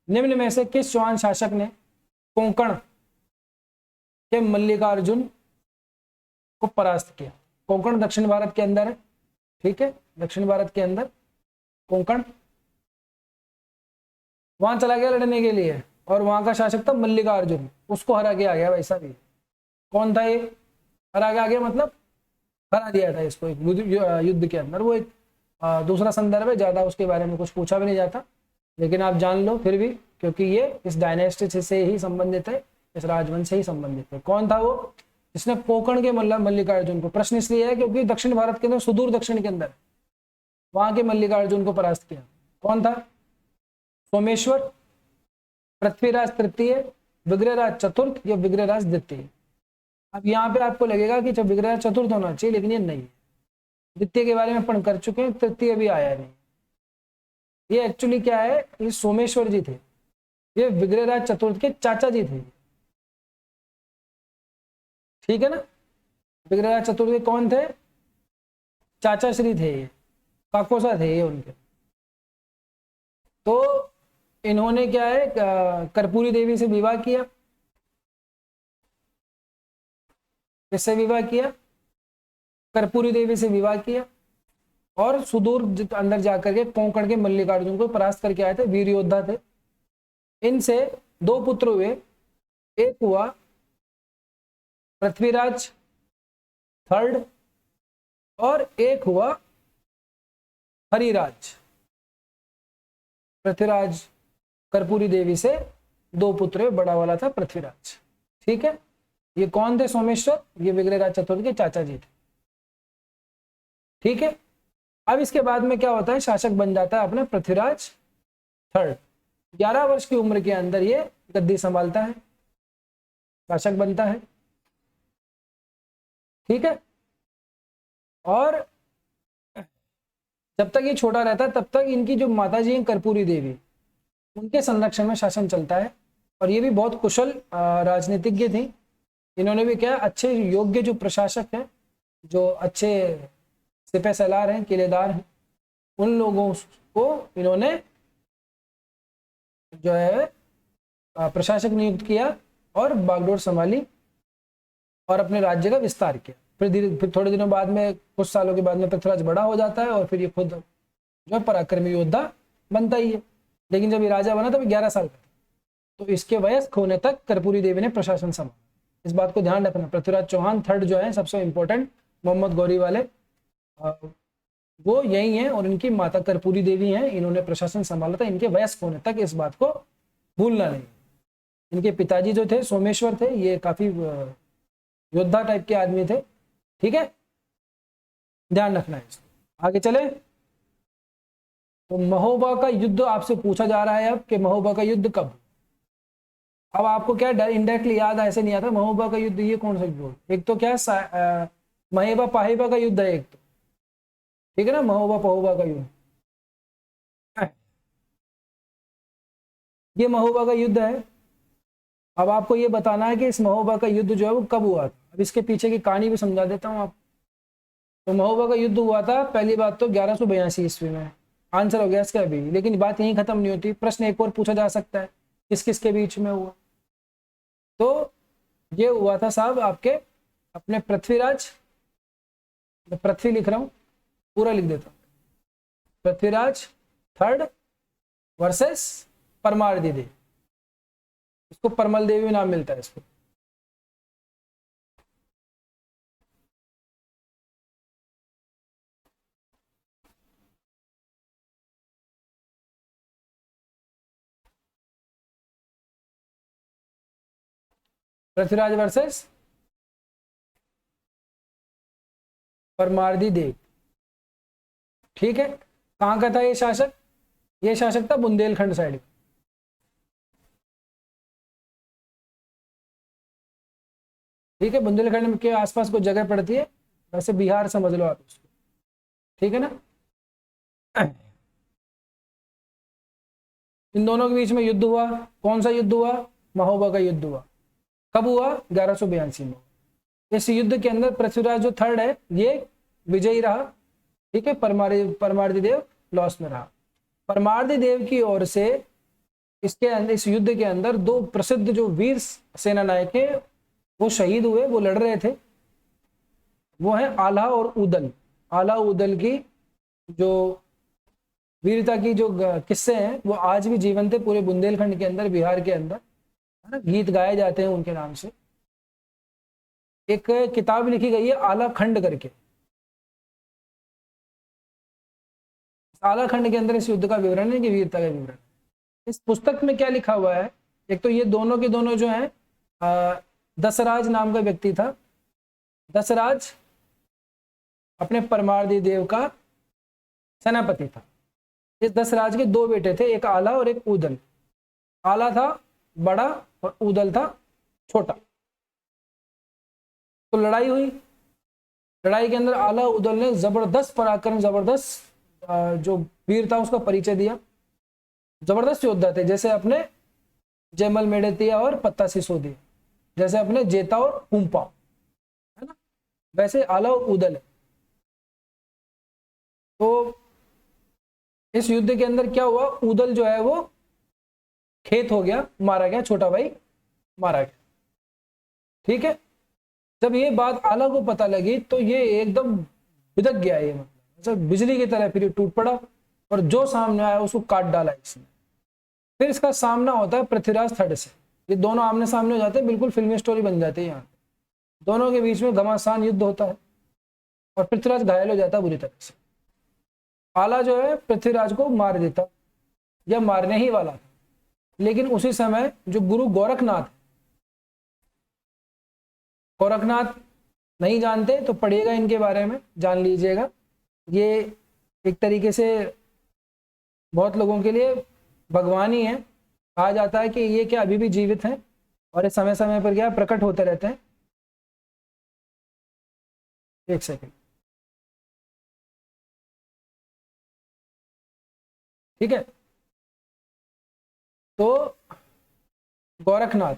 निम्न में से किस चौहान शासक ने कोंकण के मल्लिकार्जुन को परास्त किया? कोंकण दक्षिण भारत के अंदर है। ठीक है, दक्षिण भारत के अंदर कोंकण, वहां चला गया लड़ने के लिए और वहां का शासक था मल्लिकार्जुन, उसको हरा के आ गया भाई साहब। कौन था ये? हरा के आ गया मतलब हरा दिया था इसको एक युद्ध के अंदर। वो एक दूसरा संदर्भ है, ज्यादा उसके बारे में कुछ पूछा भी नहीं जाता, लेकिन आप जान लो फिर भी, क्योंकि ये इस डायनेस्टी से ही संबंधित है, इस राजवंश से ही संबंधित है। कौन था वो जिसने कोंकण के मल्लिकार्जुन को? प्रश्न इसलिए है क्योंकि दक्षिण भारत के अंदर, सुदूर दक्षिण के अंदर, वहां के मल्लिकार्जुन को परास्त किया। कौन था? सोमेश्वर, पृथ्वीराज तृतीय, विग्रहराज चतुर्थ या विग्रहराज द्वितीय? अब यहाँ पे आपको लगेगा कि जब विग्रहराज चतुर्थ होना चाहिए, लेकिन ये नहीं है। द्वितीय के बारे में पढ़ कर चुके हैं, तृतीय भी आया नहीं। ये एक्चुअली क्या है, ये सोमेश्वर जी थे, ये विग्रहराज चतुर्थ के चाचा जी थे। ठीक है ना, विग्रहराज चतुर्थ के कौन थे? चाचा श्री थे, ये काकोसा थे ये उनके। तो इन्होंने क्या है, कर्पूरी देवी से विवाह किया। किससे विवाह किया? कर्पूरी देवी से विवाह किया और सुदूर अंदर जाकर के कोंकण के मल्लिकार्जुन को परास्त करके आए थे। वीर योद्धा थे। इनसे दो पुत्र हुए, एक हुआ पृथ्वीराज थर्ड और एक हुआ हरिराज। पृथ्वीराज कर्पूरी देवी से दो पुत्र, बड़ा वाला था पृथ्वीराज। ठीक है, ये कौन थे? सोमेश्वर, ये विग्रहराज चतुर्थ के चाचा जी थे। ठीक है, अब इसके बाद में क्या होता है, शासक बन जाता है अपना पृथ्वीराज थर्ड। 11 वर्ष की उम्र के अंदर ये गद्दी संभालता है, शासक बनता है। ठीक है, और जब तक ये छोटा रहता है तब तक इनकी जो माताजी हैं कर्पूरी देवी, उनके संरक्षण में शासन चलता है। और ये भी बहुत कुशल राजनीतिज्ञ थी। इन्होंने भी क्या, अच्छे योग्य जो प्रशासक हैं, जो अच्छे सिपह सलार हैं, किलेदार हैं, उन लोगों को इन्होंने जो है प्रशासक नियुक्त किया और बागडोर संभाली और अपने राज्य का विस्तार किया। फिर थोड़े दिनों बाद में, कुछ सालों के बाद में पृथ्वीराज बड़ा हो जाता है और फिर ये खुद जो है पराक्रमी योद्धा बनता ही है। लेकिन जब ये राजा बना तब 11 साल का, तो इसके वयस्क होने तक कर्पूरी देवी ने प्रशासन संभाला। इस बात को ध्यान रखना। पृथ्वीराज चौहान थर्ड जो है सबसे इंपॉर्टेंट, मोहम्मद गौरी वाले, वो यही है और इनकी माता कर्पूरी देवी हैं, इन्होंने प्रशासन संभाला था इनके वयस्क होने तक। इस बात को भूलना नहीं। इनके पिताजी जो थे सोमेश्वर थे, ये काफी योद्धा टाइप के आदमी थे। ठीक है, ध्यान रखना है। आगे चले तो महोबा का युद्ध आपसे पूछा जा रहा है अब कि महोबा का युद्ध कब? अब आपको क्या इनडायरेक्टली याद ऐसे नहीं आता महोबा का युद्ध ये कौन सा युद्ध? एक तो क्या महेबा पाहेबा का युद्ध है एक तो, ठीक है ना, महोबा पहोबा का युद्ध। ये महोबा का युद्ध है। अब आपको ये बताना है कि इस महोबा का युद्ध जो है वो कब हुआ था। अब इसके पीछे की कहानी भी समझा देता हूँ आप। तो महोबा का युद्ध हुआ था पहली बात तो 1182 ईस्वी में। आंसर हो गया इसका भी, लेकिन बात यहीं खत्म नहीं होती। प्रश्न एक और पूछा जा सकता है, किस किस के बीच में हुआ? तो ये हुआ था साहब आपके अपने पृथ्वीराज, पृथ्वी लिख रहा हूं, पूरा लिख देता हूं, पृथ्वीराज थर्ड वर्सेस परमारदी देवी। इसको परमल देवी नाम मिलता है इसको। पृथ्वीराज वर्सेस परमारदी देव। ठीक है, कहां का था ये शासक? ये शासक था बुंदेलखंड साइड। ठीक है, बुंदेलखंड के आसपास कुछ जगह पड़ती है, वैसे बिहार समझ लो आप उसको, ठीक है ना। इन दोनों के बीच में युद्ध हुआ। कौन सा युद्ध हुआ? महोबा का युद्ध हुआ। कब हुआ? 1182 में। इस युद्ध के अंदर पृथ्वीराज जो थर्ड है ये विजयी रहा, ठीक है। परमार्दी देव लॉस में रहा। परमार्दी देव की ओर से इसके अंदर, इस युद्ध के अंदर दो प्रसिद्ध जो वीर सेना नायक है वो शहीद हुए, वो लड़ रहे थे। वो है आल्हा और उदल। आल्हा उदल की जो वीरता की जो किस्से हैं वो आज भी जीवंत है पूरे बुंदेलखंड के अंदर, बिहार के अंदर, है ना। गीत गाए जाते हैं उनके नाम से। एक किताब लिखी गई है आला खंड करके। आला खंड के अंदर इस युद्ध का विवरण है, कि वीरता का विवरण। इस पुस्तक में क्या लिखा हुआ है? एक तो ये दोनों के दोनों जो है, दसराज नाम का व्यक्ति था। दसराज अपने परमार्दी देव का सेनापति था। इस दसराज के दो बेटे थे, एक आला और एक उदल। आला था बड़ा और उदल था छोटा। तो लड़ाई हुई। लड़ाई के अंदर आला उदल ने जबरदस्त पराक्रम, जबरदस्त जो वीर था उसका परिचय दिया। जबरदस्त योद्धा थे, जैसे अपने जयमल मेड़तिया और पत्ता सिसोदिया, जैसे अपने जेता और कुंपा, है ना, वैसे आला और उदल है। तो इस युद्ध के अंदर क्या हुआ? उदल जो है वो खेत हो गया, मारा गया, छोटा भाई मारा गया, ठीक है। जब ये बात आला को पता लगी तो ये एकदम बिदक गया, ये मतलब बिजली की तरह फिर टूट पड़ा और जो सामने आया उसको काट डाला इसने। फिर इसका सामना होता है पृथ्वीराज थर्ड से। ये दोनों आमने सामने हो जाते हैं, बिल्कुल फिल्मी स्टोरी बन जाती है यहाँ। दोनों के बीच में घमासान युद्ध होता है और पृथ्वीराज घायल हो जाता है बुरी तरह से। आला जो है पृथ्वीराज को मार देता, या मारने ही वाला था। लेकिन उसी समय जो गुरु गोरखनाथ, गोरखनाथ नहीं जानते तो पढ़िएगा इनके बारे में, जान लीजिएगा। ये एक तरीके से बहुत लोगों के लिए भगवान ही है। कहा जाता है कि ये क्या अभी भी जीवित हैं और ये समय समय पर क्या प्रकट होते रहते हैं। एक सेकंड, ठीक है। तो गोरखनाथ,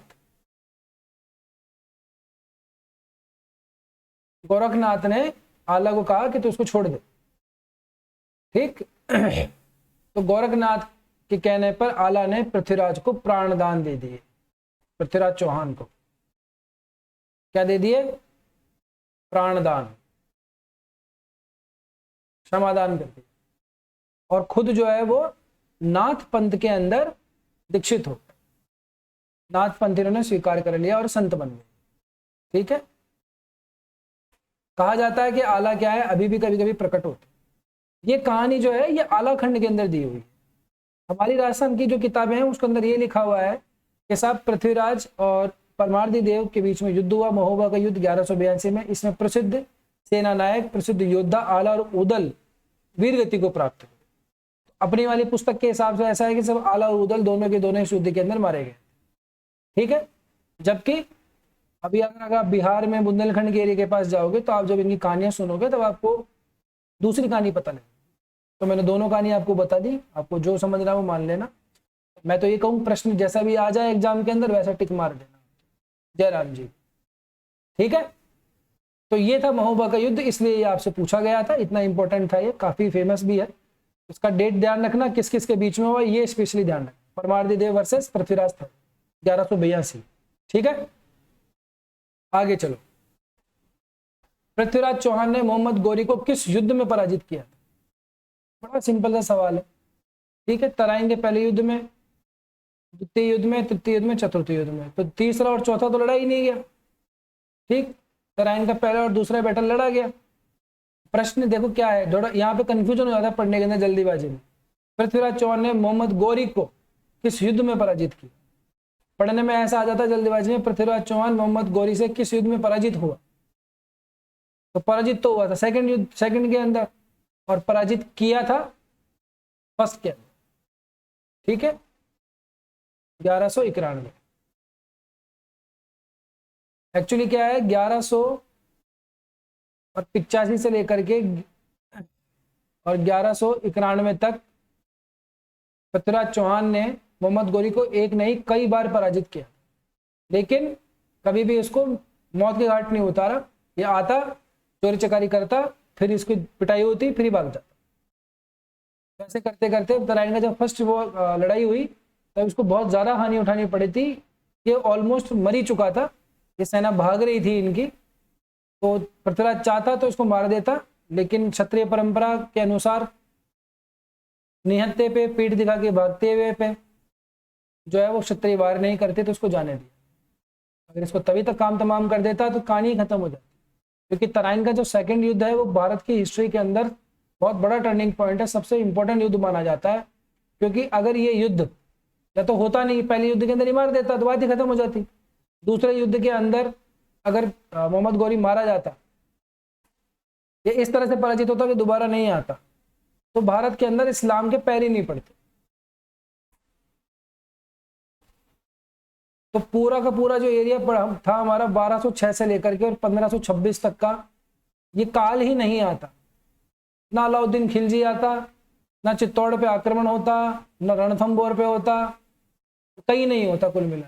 गोरखनाथ ने आला को कहा कि तू उसको छोड़ दे, ठीक। तो गोरखनाथ के कहने पर आला ने पृथ्वीराज को प्राणदान दे दिए। पृथ्वीराज चौहान को क्या दे दिए? प्राणदान, क्षमादान कर दिया। और खुद जो है वो नाथ पंथ के अंदर दीक्षित हो, नाथ पंथ इन्होंने स्वीकार कर लिया और संत बन गए, ठीक है। कहा जाता है कि आला क्या है अभी भी कभी कभी प्रकट होते। ये कहानी जो है ये आला खंड के अंदर दी हुई है। हमारी राजस्थान की जो किताबें हैं उसके अंदर ये लिखा हुआ है कि साहब पृथ्वीराज और परमार्दी देव के बीच में युद्ध हुआ, महोबा का युद्ध 1182 में। इसमें प्रसिद्ध सेना नायक, प्रसिद्ध योद्धा आला और उदल वीर गति को प्राप्त हुए। अपनी वाली पुस्तक के हिसाब से ऐसा है कि सब आला और उदल दोनों के दोनों इस युद्ध के अंदर मारे गए, ठीक है। जबकि अभी अगर आप बिहार में बुंदेलखंड के एरिया के पास जाओगे तो आप जब इनकी कहानियां सुनोगे तब आपको दूसरी कहानी पता लगेगी। तो मैंने दोनों कहानी आपको बता दी, आपको जो समझना है वो मान लेना। मैं तो ये कहूँ प्रश्न जैसा भी आ जाए एग्जाम के अंदर वैसा टिक मार देना। जय राम जी, ठीक है। तो ये था महोबा का युद्ध, इसलिए ये आपसे पूछा गया था, इतना इंपॉर्टेंट था, ये काफी फेमस भी है। इसका डेट ध्यान रखना, किस किस के बीच में हुआ ये स्पेशली ध्यान रखना। परमार्दी देव वर्सेस पृथ्वीराज था 1182, ठीक है। आगे चलो। पृथ्वीराज चौहान ने मोहम्मद गौरी को किस युद्ध में पराजित किया? बड़ा सिंपल सा सवाल है, ठीक है। तराइन के पहले युद्ध में, द्वितीय युद्ध में, तृतीय युद्ध में, चतुर्थ युद्ध में। तो तीसरा और चौथा तो लड़ा ही नहीं गया, ठीक। तराइन का पहला और दूसरा बैटल लड़ा गया। प्रश्न देखो क्या है, थोड़ा यहाँ पे कंफ्यूजन हो जाता है पढ़ने के अंदर जल्दीबाजी में। पृथ्वीराज चौहान ने मोहम्मद गौरी को किस युद्ध में पराजित किया? पढ़ने में ऐसा आ जाता है जल्दीबाजी में, पृथ्वीराज चौहान मोहम्मद गौरी से किस युद्ध में पराजित हुआ? तो पराजित तो हुआ था सेकंड युद्ध, सेकंड के अंदर, और पराजित किया था फर्स्ट के अंदर, ठीक है, 1191। एक्चुअली क्या है, 1185 से लेकर के और 1191 तक पृथ्वीराज चौहान ने मोहम्मद गोरी को एक नहीं कई बार पराजित किया, लेकिन कभी भी इसको मौत के घाट नहीं उतारा। ये आता, चोरी चकारी करता, फिर इसकी पिटाई होती, फिर ही भाग जाता। वैसे करते करते तराइन का जब फर्स्ट वो लड़ाई हुई तब इसको बहुत ज्यादा हानि उठानी पड़ी थी। ये ऑलमोस्ट मर ही चुका था, ये सेना भाग रही थी इनकी, तो पृथ्वीराज चाहता तो इसको मार देता, लेकिन क्षत्रिय परंपरा के अनुसार निहत्थे पे पीठ दिखा के भागते हुए पे जो है वो क्षत्रिय वार नहीं करते, तो उसको जाने दिया। अगर इसको तभी तक काम तमाम कर देता तो कहानी ही खत्म हो जाती, क्योंकि तराइन का जो सेकंड युद्ध है वो भारत की हिस्ट्री के अंदर बहुत बड़ा टर्निंग पॉइंट है, सबसे इंपॉर्टेंट युद्ध माना जाता है। क्योंकि अगर ये युद्ध या तो होता नहीं, पहले युद्ध के अंदर ही मार देता तो बात ही खत्म हो जाती, दूसरे युद्ध के अंदर अगर मोहम्मद गौरी मारा जाता, ये इस तरह से पराजित होता कि दोबारा नहीं आता, तो भारत के अंदर इस्लाम के पैर ही नहीं पड़ते। तो पूरा का पूरा जो एरिया था हमारा 1206 से लेकर के और 1526 तक का, ये काल ही नहीं आता। ना अलाउद्दीन खिलजी आता, ना चित्तौड़ पे आक्रमण होता, ना रणथंबोर पे होता, कहीं नहीं होता कुल मिला।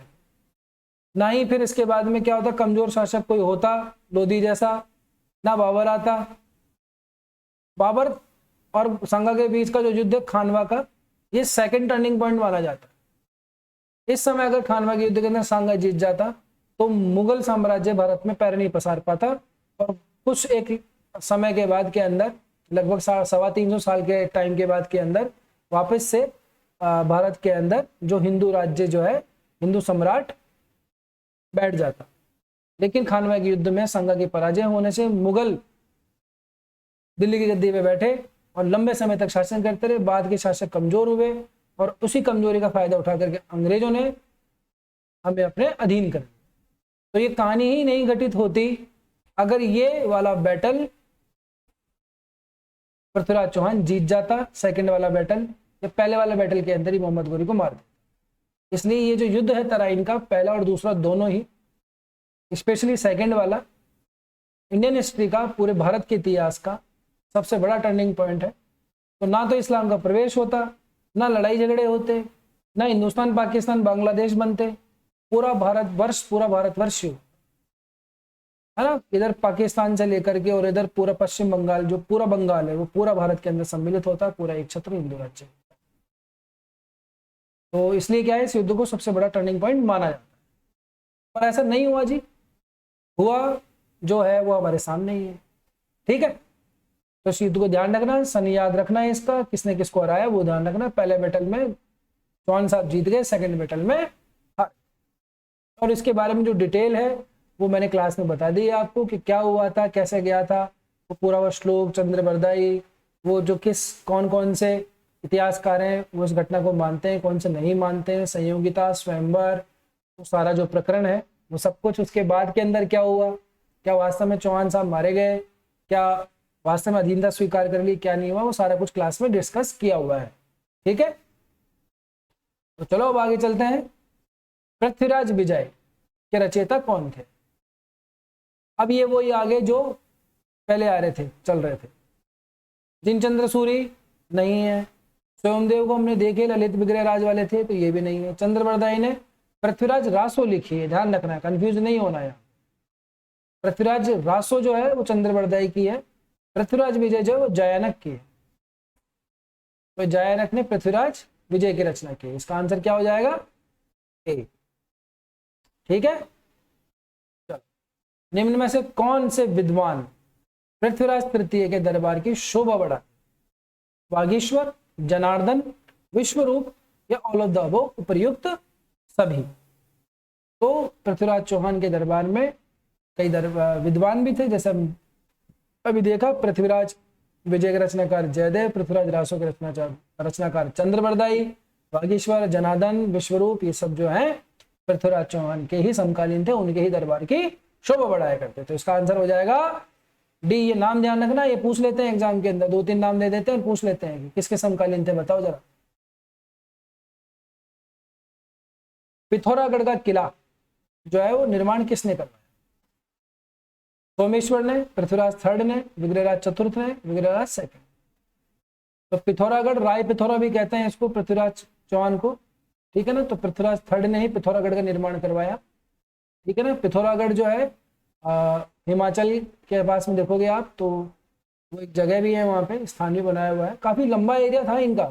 ना ही फिर इसके बाद में क्या होता, कमजोर शासक कोई होता लोधी जैसा, ना बाबर आता। बाबर और संगा के बीच का जो युद्ध है खानवा का, ये सेकंड टर्निंग पॉइंट माना जाता है। इस समय अगर खानवा के युद्ध के अंदर सांगा जीत जाता तो मुगल साम्राज्य भारत में पैर नहीं पसार पाता, और कुछ एक समय के बाद के अंदर, लगभग 350 साल के टाइम के बाद के अंदर वापस से भारत के अंदर जो हिंदू राज्य जो है, हिंदू सम्राट बैठ जाता। लेकिन खानवा के युद्ध में संगा की पराजय होने से मुगल दिल्ली की गद्दी पे बैठे और लंबे समय तक शासन करते रहे। बाद के शासक कमजोर हुए और उसी कमजोरी का फायदा उठा करके अंग्रेजों ने हमें अपने अधीन कर दिया। तो ये कहानी ही नहीं घटित होती अगर ये वाला बैटल पृथ्वीराज चौहान जीत जाता, सेकंड वाला बैटल, या पहले वाले बैटल के अंदर ही मोहम्मद गोरी को मार दिया। इसलिए ये जो युद्ध है तराइन का, पहला और दूसरा दोनों ही, स्पेशली सेकंड वाला, इंडियन हिस्ट्री का, पूरे भारत के इतिहास का सबसे बड़ा टर्निंग पॉइंट है। तो ना तो इस्लाम का प्रवेश होता, ना लड़ाई झगड़े होते, ना हिंदुस्तान पाकिस्तान बांग्लादेश बनते, पूरा भारतवर्ष है ना, इधर पाकिस्तान से लेकर के और इधर पूरा पश्चिम बंगाल, जो पूरा बंगाल है वो पूरा भारत के अंदर सम्मिलित होता है, पूरा एक छत्र हिंदू राज्य। तो इसलिए क्या है, इस युद्ध को सबसे बड़ा टर्निंग पॉइंट माना जाता है। पर ऐसा नहीं हुआ जी, हुआ जो है वो हमारे सामने ही है। ठीक है, तो इस युद्ध को ध्यान रखना, सन याद रखना है इसका, किसने किसको हराया वो ध्यान रखना। पहले बैटल में चौहान साहब जीत गए, सेकंड बैटल में हार। और इसके बारे में जो डिटेल है वो मैंने क्लास में बता दी आपको कि क्या हुआ था, कैसे गया था, वो पूरा वो श्लोक, चंद्रबरदाई, वो जो कौन कौन से इतिहासकार हैं वो इस घटना को मानते हैं, कौन से नहीं मानते हैं, संयोगिता, स्वयंवर, वो सारा जो प्रकरण है वो सब कुछ। उसके बाद के अंदर क्या हुआ, क्या वास्तव में चौहान साहब मारे गए, क्या वास्तव में अधीनता स्वीकार कर ली, क्या नहीं हुआ, वो सारा कुछ क्लास में डिस्कस किया हुआ है। ठीक है, तो चलो अब आगे चलते हैं। पृथ्वीराज विजय के रचयिता कौन थे? अब ये वही आगे जो पहले आ रहे थे, चल रहे थे। जिनचंद्र सूरी नहीं है, स्वयंदेव को हमने देखे ललित विग्रह राज वाले थे, तो ये भी नहीं है। चंद्रबरदाई ने पृथ्वीराज रासो लिखी है, ध्यान रखना है, कंफ्यूज नहीं होना है। पृथ्वीराज रासो जो है वो चंद्रबरदाई की है, पृथ्वीराज विजय जो है वो जयानक की है। तो जयानक ने पृथ्वीराज विजय की रचना की। इसका आंसर क्या हो जाएगा? ए। ठीक है, चलो, निम्न में से कौन से विद्वान पृथ्वीराज तृतीय के दरबार की शोभा बढ़ा? वागीश्वर, जनार्दन, विश्वरूप, या ऑल ऑफ द अबव, उपर्युक्त सभी। तो पृथ्वीराज चौहान के दरबार में कई विद्वान भी थे, जैसे अभी देखा, पृथ्वीराज विजय के रचनाकार जयदेव, पृथ्वीराज रासो के रचनाकार चंद्रबरदाई, वागीश्वर, जनार्दन, विश्वरूप, ये सब जो है पृथ्वीराज चौहान के ही समकालीन थे, उनके ही दरबार की शोभा बढ़ाया करते। तो इसका आंसर हो जाएगा डी। ये नाम ध्यान रखना, ये पूछ लेते हैं एग्जाम के अंदर, 2-3 नाम दे देते हैं और पूछ लेते हैं कि किसके समकालीन थे, बताओ जरा। पिथौरागढ़ का किला जो है वो निर्माण किसने करवाया? सोमेश्वर ने, पृथ्वीराज थर्ड ने, विग्रहराज चतुर्थ ने, विग्रहराज सेकंड। तो पिथौरागढ़, राय पिथौरा भी कहते हैं इसको, पृथ्वीराज चौहान को, ठीक है ना। तो पृथ्वीराज थर्ड ने ही पिथौरागढ़ का निर्माण करवाया, ठीक है ना। पिथौरागढ़ जो है हिमाचल के पास में देखोगे आप तो वो एक जगह भी है, वहाँ पे स्थान भी बनाया हुआ है। काफी लंबा एरिया था इनका,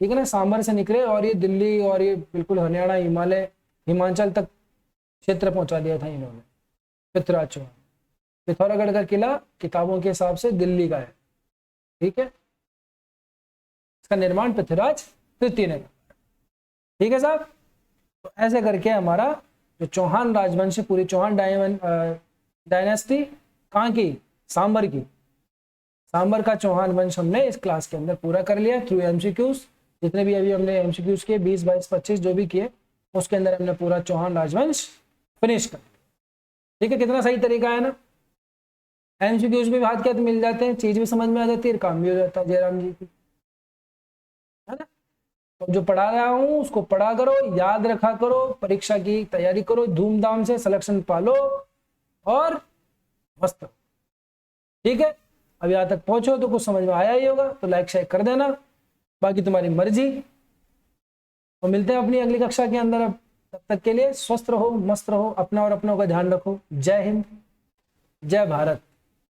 ठीक है ना। सांबर से निकले और ये दिल्ली और ये बिल्कुल हरियाणा, हिमालय, हिमाचल तक क्षेत्र पहुंचा दिया था इन्होंने, पृथ्वीराज चौहान। पिथौरागढ़ का किला किताबों के हिसाब से दिल्ली का है, ठीक है। इसका निर्माण पृथ्वीराज तृतीय ने किया, ठीक है साहब। तो ऐसे करके हमारा जो चौहान राजवंश, पूरी चौहान डायनेस्टी कहाँ की, सांबर की, सांबर का चौहान वंश हमने इस क्लास के अंदर पूरा कर लिया थ्रू एमसीक्यूज। जितने भी अभी हमने एमसीक्यूज किए 20, 22, 25 जो भी किए, उसके अंदर हमने पूरा चौहान राजवंश फिनिश कर, ठीक है। कितना सही तरीका है ना। एमसीक्यूज भी हाथ के हाथ मिल जाते हैं, चीज भी समझ में आ जाती है, काम भी हो जाता है जयराम जी की, है ना। तो जो पढ़ा रहा हूं उसको पढ़ा करो, याद रखा करो, परीक्षा की तैयारी करो धूमधाम से, सिलेक्शन पालो और मस्त, ठीक है। अब यहाँ तक पहुंचो तो कुछ समझ में आया ही होगा, तो लाइक शेयर कर देना, बाकी तुम्हारी मर्जी। तो मिलते हैं अपनी अगली कक्षा के अंदर। अब तब तक के लिए स्वस्थ रहो, मस्त रहो, अपना और अपनों का ध्यान रखो। जय हिंद, जय भारत।